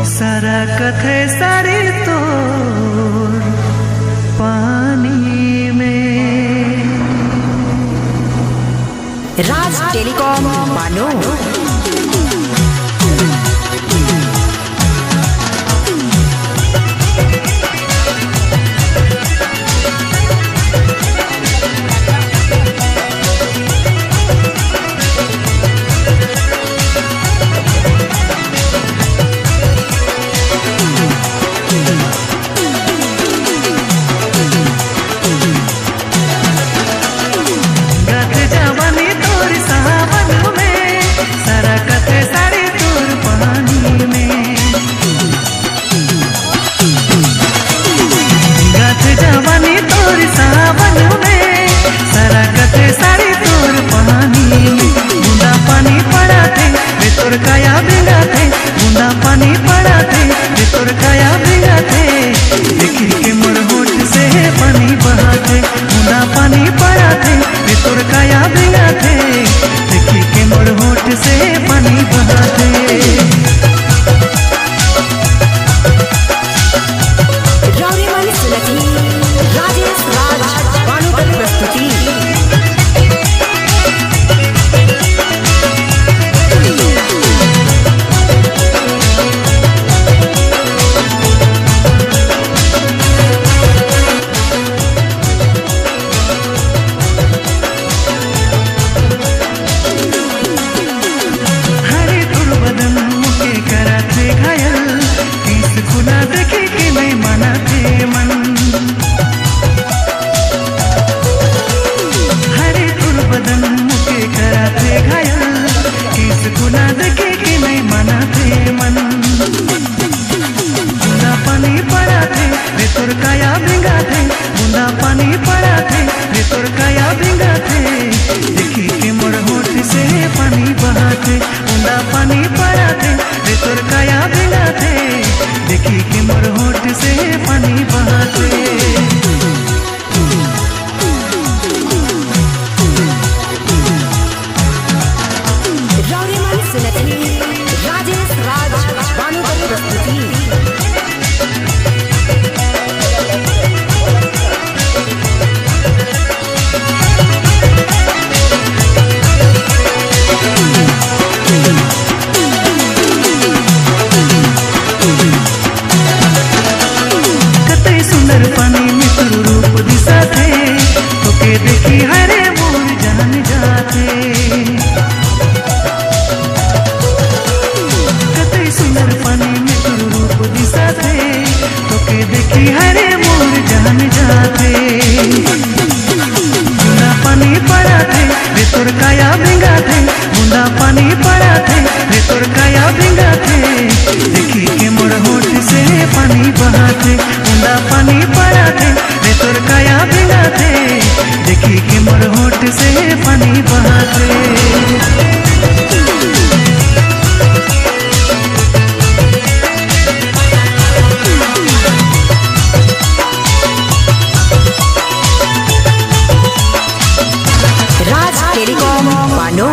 सारा कथे सारी तो पानी में। राज टेलीकॉम मानो। काया भिंगा थे बूंदा पानी पड़ा थे भीतर काया भिंगा थे देखी के मोर होठ से पानी बहा थे बूंदा पानी पड़ा थे भीतर काया भिंगा थे देखी के मोर होठ से पानी बहा थे। राजेश राज भानुदत्त प्रस्तुति। काया भिंगा थे बूंदा पानी पड़ा थे भीतर काया भिंगा थे देखी के मोर होठ से पानी बहा थे बूंदा पानी पड़ा थे भीतर काया भिंगा थे देखी के मोर होठ से पानी बहा थे। राजेश राज भानुदत्त प्रस्तुति। पानी में तू रूप दिशा थे तोके देखी हरे मोर जान जाते कतई सुंदर पानी में तू रूप दिशा थे तोके देखी हरे मोर जान जाते बूंदा पानी पड़ा थे भीतर काया भिंगा थे बूंदा पानी पड़ा थे भीतर काया भिंगा थे देखी के मोर होठ से पानी बहा थे बूंदा पानी पड़ा थे भीतर काया भिंगा थे देखी के मोर होठ से पानी बहा थे। राज टेलीकॉम मानो।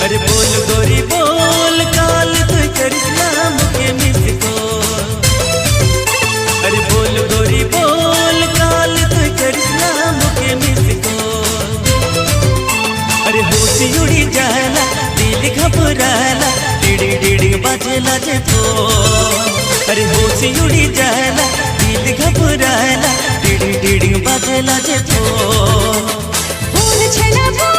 अरे बोल गोरी बोल काल तू करिश्मा के मिसको। अरे बोल गोरी बोल काल तू करिश्मा के मिसको। अरे होश उड़ी जाला दिल घबराला डिड़ी डिड़ी बाजेला जे तो। अरे होश उड़ी जाला दिल घबराला डिड़ी डिड़ी बाजेला जे तो। बोल छला बोल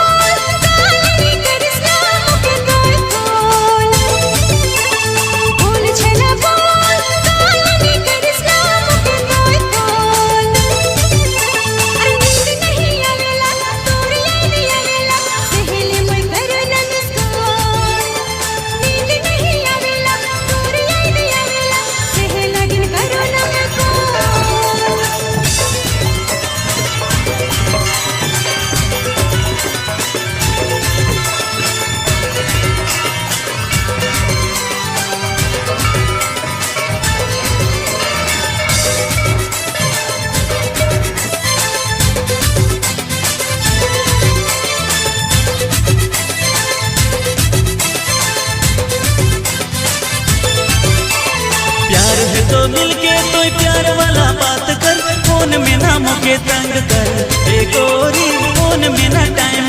कोई प्यार वाला बात कर, फोन में ना मुझे तंग कर, ए गोरी फोन में ना टाइम